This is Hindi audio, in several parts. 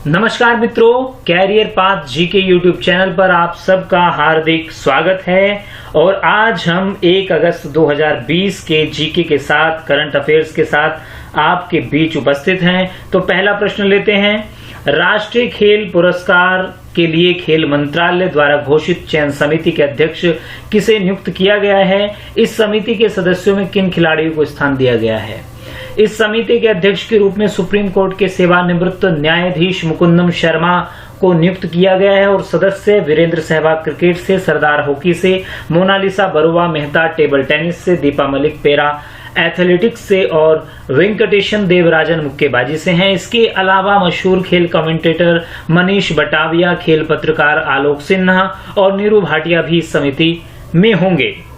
नमस्कार मित्रों, career path GK YouTube channel पर आप सबका हार्दिक स्वागत है। और आज हम 1 अगस्त 2020 के जीके के साथ, करंट अफेयर्स के साथ आपके बीच उपस्थित हैं। तो पहला प्रश्न लेते हैं। राष्ट्रीय खेल पुरस्कार के लिए खेल मंत्रालय द्वारा घोषित चयन समिति के अध्यक्ष किसे नियुक्त किया गया है? इस समिति के सदस्यों में किन खिलाड़ियों को स्थान दिया गया है? इस समिति के अध्यक्ष के रूप में सुप्रीम कोर्ट के सेवानिवृत्त न्यायाधीश मुकुंदम शर्मा को नियुक्त किया गया है। और सदस्य वीरेंद्र सहवाग क्रिकेट से, सरदार हॉकी से, मोनालिसा बरुआ मेहता टेबल टेनिस से, दीपा मलिक पैरा एथलेटिक्स से और वेंकटेशन देवराजन मुक्केबाजी से हैं। इसके अलावा मशहूर खेल कमेंटेटर मनीष बटाविया, खेल पत्रकार आलोक सिन्हा और नीरू भाटिया भी इस समिति में होंगे।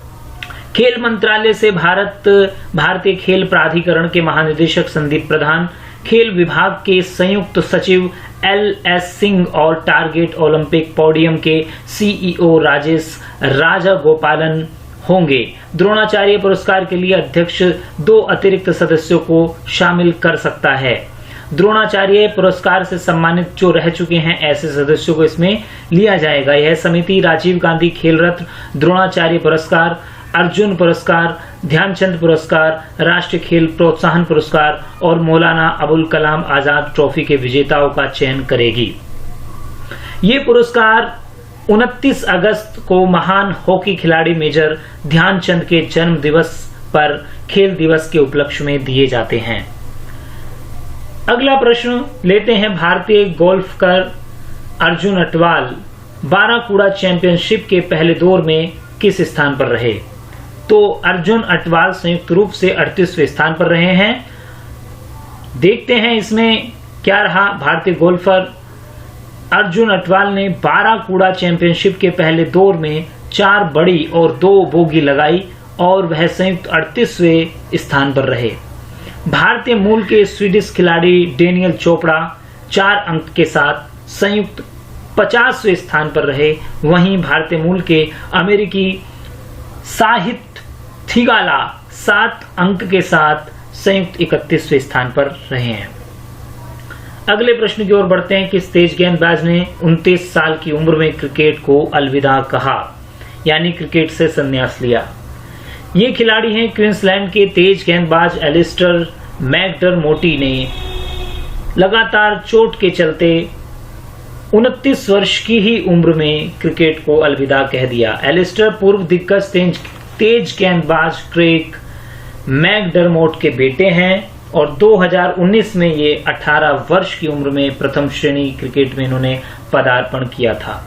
खेल मंत्रालय से भारतीय खेल प्राधिकरण के महानिदेशक संदीप प्रधान, खेल विभाग के संयुक्त सचिव LS सिंह और टारगेट ओलंपिक पोडियम के CEO राजेश राजागोपालन होंगे। द्रोणाचार्य पुरस्कार के लिए अध्यक्ष 2 अतिरिक्त सदस्यों को शामिल कर सकता है। द्रोणाचार्य पुरस्कार से सम्मानित जो रह चुके हैं ऐसे सदस्यों को इसमें लिया जाएगा। यह समिति राजीव गांधी खेल रत्न, द्रोणाचार्य पुरस्कार, अर्जुन पुरस्कार, ध्यानचंद पुरस्कार, राष्ट्रीय खेल प्रोत्साहन पुरस्कार और मौलाना अबुल कलाम आजाद ट्रॉफी के विजेताओं का चयन करेगी। ये पुरस्कार 29 अगस्त को महान हॉकी खिलाड़ी मेजर ध्यानचंद के जन्म दिवस पर खेल दिवस के उपलक्ष्य में दिए जाते हैं। अगला प्रश्न लेते हैं। भारतीय गोल्फकर अर्जुन अटवाल 12 कूड़ा चैंपियनशिप के पहले दौर में किस स्थान पर रहे? तो अर्जुन अटवाल संयुक्त रूप से 38वें स्थान पर रहे हैं। देखते हैं इसमें क्या रहा। भारतीय गोल्फर अर्जुन अटवाल ने 12 कूड़ा चैंपियनशिप के पहले दौर में 4 बड़ी और 2 बोगी लगाई और वह संयुक्त 38वें स्थान पर रहे। भारतीय मूल के स्वीडिश खिलाड़ी डेनियल चोपड़ा 4 अंक के साथ संयुक्त 50वें स्थान पर रहे। वहीं भारतीय मूल के अमेरिकी साहित थिगाला 7 अंक के साथ संयुक्त 31वें स्थान पर रहे हैं। अगले प्रश्न की ओर बढ़ते हैं। किस तेज गेंदबाज ने 29 साल की उम्र में क्रिकेट को अलविदा कहा, यानी क्रिकेट से संन्यास लिया? ये खिलाड़ी हैं क्वींसलैंड के तेज गेंदबाज एलिस्टर मैकडरमोटी ने लगातार चोट के चलते 29 वर्ष की ही उम्र में क्रिकेट को अलविदा कह दिया। एलिस्टर पूर्व दिग्गज तेज गेंदबाज क्रेग मैकडरमोट के बेटे हैं और 2019 में ये 18 वर्ष की उम्र में प्रथम श्रेणी क्रिकेट में इन्होंने पदार्पण किया था।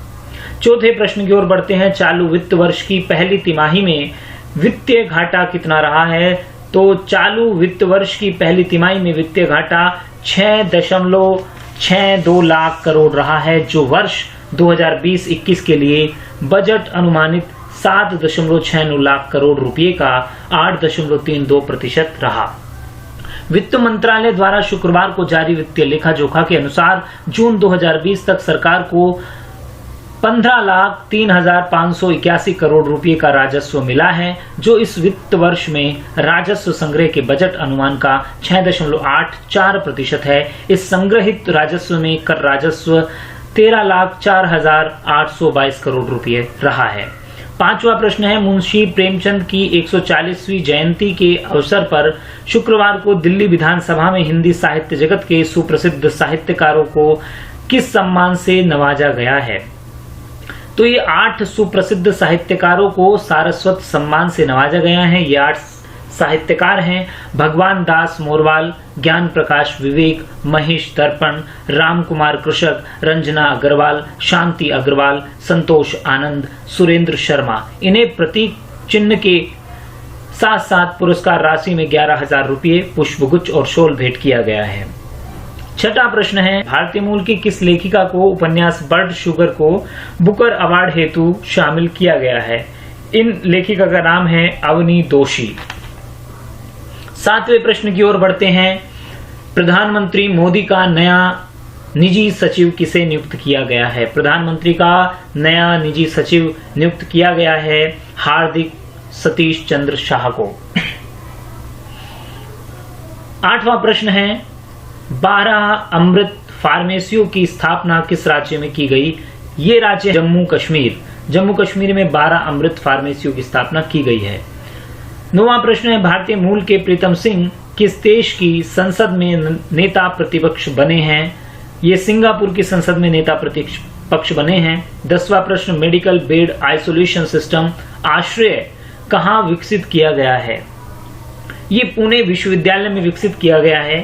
चौथे प्रश्न की ओर बढ़ते हैं। चालू वित्त वर्ष की पहली तिमाही में वित्तीय घाटा कितना रहा है? तो चालू वित्त वर्ष की पहली तिमाही में वित्तीय घाटा 6.62 लाख करोड़ रहा है, जो वर्ष 2020-21 के लिए बजट अनुमानित 7.69 लाख करोड़ रुपए का 8.32% रहा। वित्त मंत्रालय द्वारा शुक्रवार को जारी वित्तीय लेखा जोखा के अनुसार जून 2020 तक सरकार को 15,03,581 करोड़ रुपए का राजस्व मिला है, जो इस वित्त वर्ष में राजस्व संग्रह के बजट अनुमान का 6.84% है। इस संग्रहित राजस्व में कर राजस्व 13,04,822 करोड़ रुपए रहा है। पांचवा प्रश्न है। मुंशी प्रेमचंद की 140वीं जयंती के अवसर पर शुक्रवार को दिल्ली विधानसभा में हिंदी साहित्य जगत के सुप्रसिद्ध साहित्यकारों को किस सम्मान से नवाजा गया है? तो ये 8 सुप्रसिद्ध साहित्यकारों को सारस्वत सम्मान से नवाजा गया है। ये 8 साहित्यकार हैं। भगवान दास मोरवाल, ज्ञान प्रकाश विवेक, महेश दर्पण, राम कुमार कृषक, रंजना अग्रवाल, शांति अग्रवाल, संतोष आनंद, सुरेंद्र शर्मा। इन्हें प्रतीक चिन्ह के साथ साथ पुरस्कार राशि में 11,000 रुपये, पुष्पगुच्छ और शॉल भेंट किया गया है। छठा प्रश्न है। भारतीय मूल की किस लेखिका को उपन्यास बर्ड शुगर को बुकर अवार्ड हेतु शामिल किया गया है? इन लेखिका का नाम है अवनी दोषी। सातवें प्रश्न की ओर बढ़ते हैं। प्रधानमंत्री मोदी का नया निजी सचिव किसे नियुक्त किया गया है? प्रधानमंत्री का नया निजी सचिव नियुक्त किया गया है हार्दिक सतीश चंद्र शाह को। आठवां प्रश्न है। 12 अमृत फार्मेसियों की स्थापना किस राज्य में की गई? ये राज्य जम्मू कश्मीर। जम्मू कश्मीर में 12 अमृत फार्मेसियों की स्थापना की गई है। 9वां प्रश्न है, भारतीय मूल के प्रीतम सिंह किस देश की संसद में नेता प्रतिपक्ष बने हैं? ये सिंगापुर की संसद में नेता प्रतिपक्ष बने हैं। 10वां प्रश्न, मेडिकल बेड आइसोलेशन सिस्टम आश्रय कहाँ विकसित किया गया है? ये पुणे विश्वविद्यालय में विकसित किया गया है।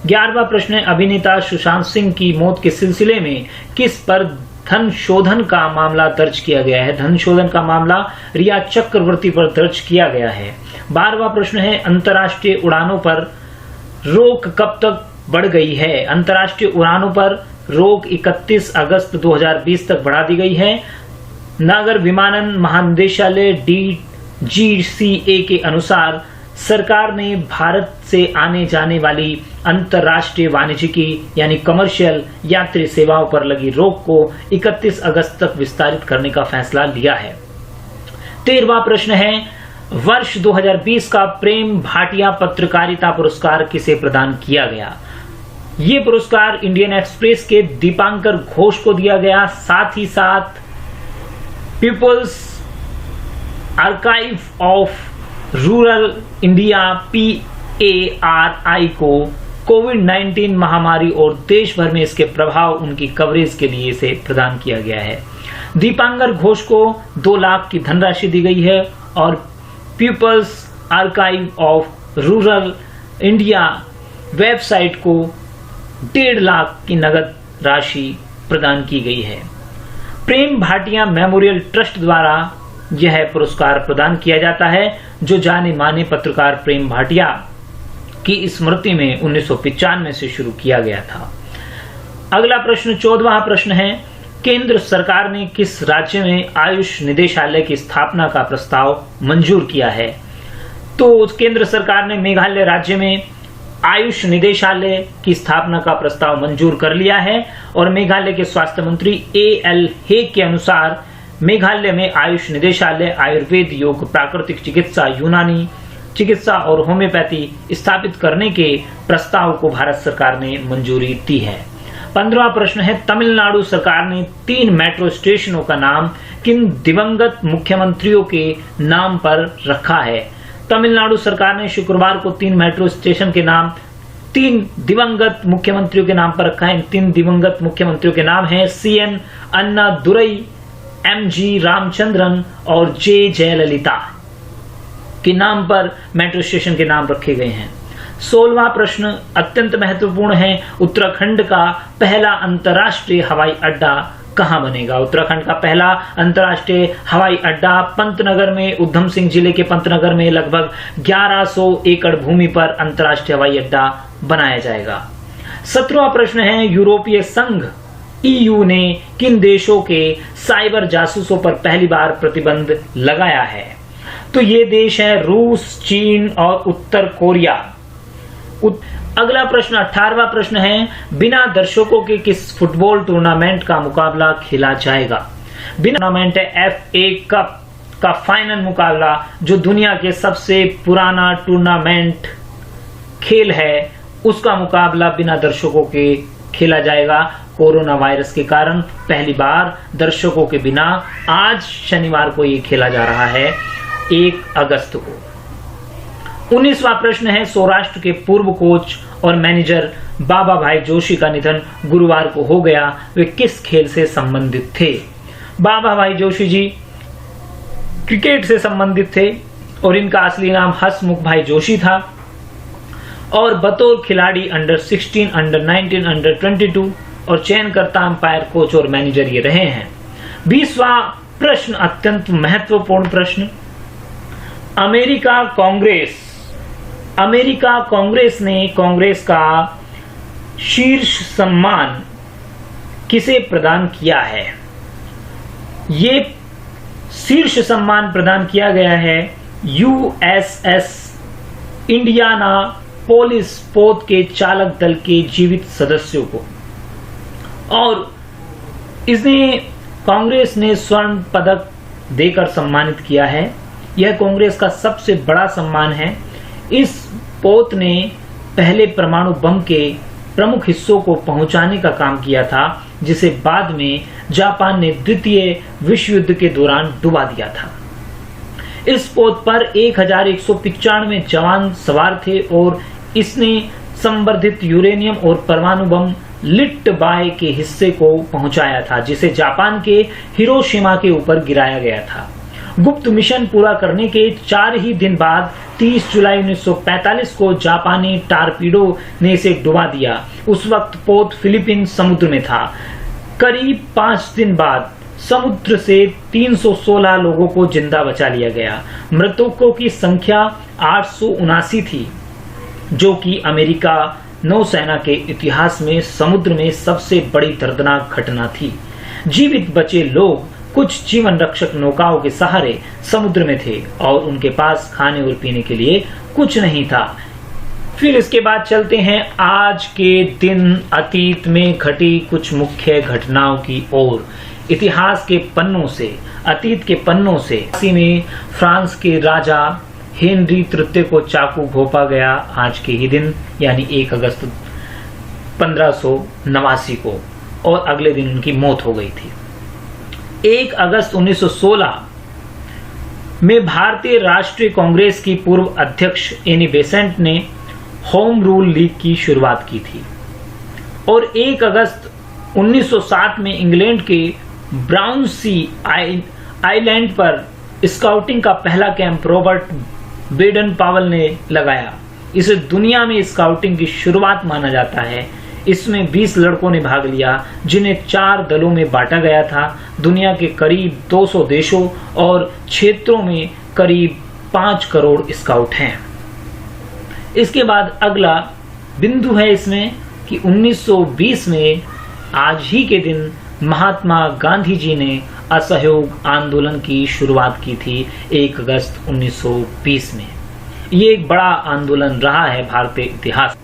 11वां प्रश्न है, अभिनेता सुशांत सिंह की मौत के सिलसिले में किस पर धन शोधन का मामला दर्ज किया गया है? धन शोधन का मामला रिया चक्रवर्ती पर दर्ज किया गया है। 12वां प्रश्न है, अंतर्राष्ट्रीय उड़ानों पर रोक कब तक बढ़ गई है? अंतर्राष्ट्रीय उड़ानों पर रोक 31 अगस्त 2020 तक बढ़ा दी गई है। नागर विमानन महानिदेशालय DGCA के अनुसार सरकार ने भारत से आने जाने वाली अंतर्राष्ट्रीय वाणिज्यिकी यानी कमर्शियल यात्री सेवाओं पर लगी रोक को 31 अगस्त तक विस्तारित करने का फैसला लिया है। 13वां प्रश्न है, वर्ष 2020 का प्रेम भाटिया पत्रकारिता पुरस्कार किसे प्रदान किया गया? ये पुरस्कार इंडियन एक्सप्रेस के दीपांकर घोष को दिया गया। साथ ही साथ People's Archive of Rural India PARI को कोविड-19 महामारी और देश भर में इसके प्रभाव उनकी कवरेज के लिए इसे प्रदान किया गया है। दीपांकर घोष को 2 लाख की धनराशि दी गई है और People's Archive of Rural India website को 1.5 लाख की नगद राशि प्रदान की गई है। प्रेम भाटिया मेमोरियल ट्रस्ट द्वारा यह पुरस्कार प्रदान किया जाता है, जो जाने माने पत्रकार प्रेम भाटिया की स्मृति में 1995 से शुरू किया गया था। अगला प्रश्न 14वां प्रश्न है, केंद्र सरकार ने किस राज्य में आयुष निदेशालय की स्थापना का प्रस्ताव मंजूर किया है? तो केंद्र सरकार ने मेघालय राज्य में आयुष निदेशालय की स्थापना का प्रस्ताव मंजूर कर लिया है और मेघालय के स्वास्थ्य मंत्री AL हेग के अनुसार मेघालय में आयुष निदेशालय आयुर्वेद, योग, प्राकृतिक चिकित्सा, यूनानी चिकित्सा और होम्योपैथी स्थापित करने के प्रस्ताव को भारत सरकार ने मंजूरी दी है। 15वां प्रश्न है, तमिलनाडु सरकार ने 3 मेट्रो स्टेशनों का नाम किन दिवंगत मुख्यमंत्रियों के नाम पर रखा है? तमिलनाडु सरकार ने शुक्रवार को 3 मेट्रो स्टेशन के नाम 3 दिवंगत मुख्यमंत्रियों के नाम पर रखा है। इन 3 दिवंगत मुख्यमंत्रियों के नाम है CN अन्नादुरई, MG रामचंद्रन और J जयललिता के नाम पर मेट्रो स्टेशन के नाम रखे गए हैं। 16वां प्रश्न अत्यंत महत्वपूर्ण है, उत्तराखंड का पहला अंतर्राष्ट्रीय हवाई अड्डा कहां बनेगा? उत्तराखंड का पहला अंतर्राष्ट्रीय हवाई अड्डा पंतनगर में, उधम सिंह जिले के पंतनगर में लगभग 1100 एकड़ भूमि पर अंतर्राष्ट्रीय हवाई अड्डा बनाया जाएगा। 17वां प्रश्न है, यूरोपीय संघ EU ने किन देशों के साइबर जासूसों पर पहली बार प्रतिबंध लगाया है? तो ये देश है रूस, चीन और उत्तर कोरिया। अगला प्रश्न 18वां प्रश्न है, बिना दर्शकों के किस फुटबॉल टूर्नामेंट का मुकाबला खेला जाएगा? बिना टूर्नामेंट है FA कप का फाइनल मुकाबला, जो दुनिया के सबसे पुराना टूर्नामेंट खेल है, उसका मुकाबला बिना दर्शकों के खेला जाएगा। कोरोना वायरस के कारण पहली बार दर्शकों के बिना आज शनिवार को ये खेला जा रहा है, 1 अगस्त को। 19वां प्रश्न है, सौराष्ट्र के पूर्व कोच और मैनेजर बाबा भाई जोशी का निधन गुरुवार को हो गया। वे किस खेल से संबंधित थे? बाबा भाई जोशी जी क्रिकेट से संबंधित थे और इनका असली नाम हसमुख भाई जोशी था और बतौर खिलाड़ी अंडर 16, अंडर 19, अंडर 22 और चयनकर्ता, अंपायर, कोच और मैनेजर ये रहे हैं। 20वां प्रश्न अत्यंत महत्वपूर्ण प्रश्न, अमेरिका कांग्रेस ने कांग्रेस का शीर्ष सम्मान किसे प्रदान किया है? ये शीर्ष सम्मान प्रदान किया गया है USS इंडियाना पोलिस पोत के चालक दल के जीवित सदस्यों को, और इसने कांग्रेस ने स्वर्ण पदक देकर सम्मानित किया है। यह कांग्रेस का सबसे बड़ा सम्मान है। इस पोत ने पहले परमाणु बम के प्रमुख हिस्सों को पहुंचाने का काम किया था, जिसे बाद में जापान ने द्वितीय विश्व युद्ध के दौरान डुबा दिया था। इस पोत पर 1195 जवान सवार थे और इसने संवर्धित यूरेनियम और परमाणु बम लिट्टबाय के हिस्से को पहुंचाया था, जिसे जापान के हिरोशिमा के ऊपर गिराया गया था। गुप्त मिशन पूरा करने के 4 ही दिन बाद 30 जुलाई 1945 को जापानी टारपीडो ने इसे डुबा दिया। उस वक्त पोत फिलीपीन समुद्र में था। करीब 5 दिन बाद समुद्र से 316 लोगों को जिंदा बचा लिया गया। मृतकों की संख्या 879 थी, जो कि अमेरिका नौसेना के इतिहास में समुद्र में सबसे बड़ी दर्दनाक घटना थी। जीवित बचे लोग कुछ जीवन रक्षक नौकाओं के सहारे समुद्र में थे और उनके पास खाने और पीने के लिए कुछ नहीं था। फिर इसके बाद चलते हैं आज के दिन अतीत में घटी कुछ मुख्य घटनाओं की ओर। इतिहास के पन्नों से, अतीत के पन्नों से, इसी में फ्रांस के राजा हेनरी तृतीय को चाकू घोंपा गया आज के ही दिन, यानी 1 अगस्त 1589 को, और अगले दिन उनकी मौत हो गई थी। 1 अगस्त 1916 में भारतीय राष्ट्रीय कांग्रेस की पूर्व अध्यक्ष एनी बेसेंट ने होम रूल लीग की शुरुआत की थी। और 1 अगस्त 1907 में इंग्लैंड के ब्राउनसी आइलैंड पर स्काउटिंग का पहला कैंप रॉबर्ट बेडन पावल ने लगाया। इसे दुनिया में स्काउटिंग की शुरुआत माना जाता है। इसमें 20 लड़कों ने भाग लिया, जिन्हें 4 दलों में बांटा गया था। दुनिया के करीब 200 देशों और क्षेत्रों में करीब 5 करोड़ स्काउट हैं। इसके बाद अगला बिंदु है इसमें कि 1920 में आज ही के दिन महात्मा गांधी जी ने असहयोग आंदोलन की शुरुआत की थी 1 अगस्त 1920 में। ये एक बड़ा आंदोलन रहा है भारतीय इतिहास।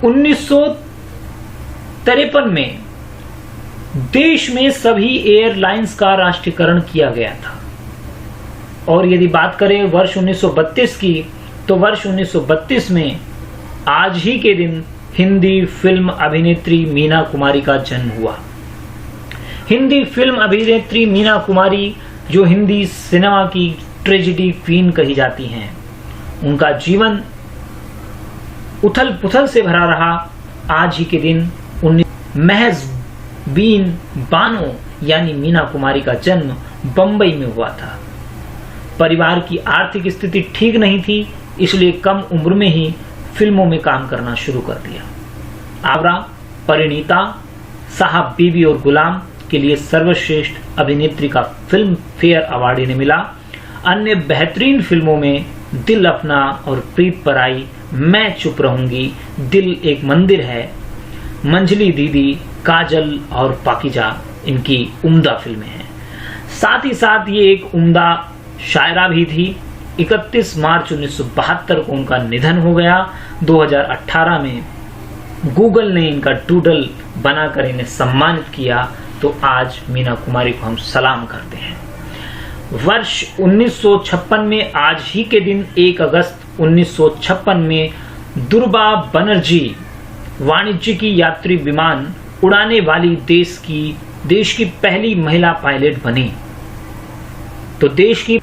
1953 में देश में सभी एयरलाइंस का राष्ट्रीयकरण किया गया था। और यदि बात करें वर्ष 1932 की, तो वर्ष 1932 में आज ही के दिन हिंदी फिल्म अभिनेत्री मीना कुमारी का जन्म हुआ। हिंदी फिल्म अभिनेत्री मीना कुमारी, जो हिंदी सिनेमा की ट्रेजेडी क्वीन कही जाती हैं, उनका जीवन उथल पुथल से भरा रहा। आज ही के दिन महज बीन बानो यानी मीना कुमारी का जन्म बंबई में हुआ था। परिवार की आर्थिक स्थिति ठीक नहीं थी, इसलिए कम उम्र में ही फिल्मों में काम करना शुरू कर दिया। आवरा, परिणीता, साहब बीबी और गुलाम के लिए सर्वश्रेष्ठ अभिनेत्री का फिल्म फेयर अवार्ड इन्हें मिला। अन्य बेहतरीन फिल्मों में दिल अपना और प्रीत पराई, मैं चुप रहूंगी, दिल एक मंदिर है, मंजली दीदी, काजल और पाकीजा इनकी उम्दा फिल्में हैं। साथ ही साथ ये एक उम्दा शायरा भी थी। 31 मार्च 1972 को उनका निधन हो गया। 2018 में गूगल ने इनका डूडल बनाकर इन्हें सम्मानित किया। तो आज मीना कुमारी को हम सलाम करते हैं। वर्ष 1956 में आज ही के दिन 1 अगस्त 1956 में दुर्बा बनर्जी वाणिज्यिक यात्री विमान उड़ाने वाली देश की पहली महिला पायलट बनी। तो देश की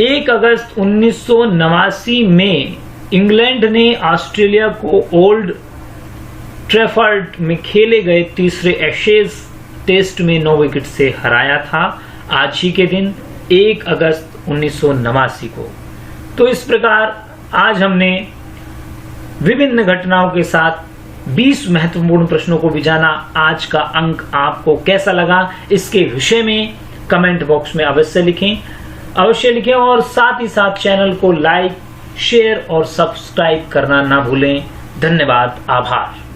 1 अगस्त 1989 में इंग्लैंड ने ऑस्ट्रेलिया को ओल्ड ट्रैफर्ड में खेले गए तीसरे एशेज टेस्ट में 9 विकेट से हराया था आज ही के दिन 1 अगस्त 1989 को। तो इस प्रकार आज हमने विभिन्न घटनाओं के साथ 20 महत्वपूर्ण प्रश्नों को भी जाना। आज का अंक आपको कैसा लगा, इसके विषय में कमेंट बॉक्स में अवश्य लिखें और साथ ही साथ चैनल को लाइक, शेयर और सब्सक्राइब करना ना भूलें। धन्यवाद, आभार।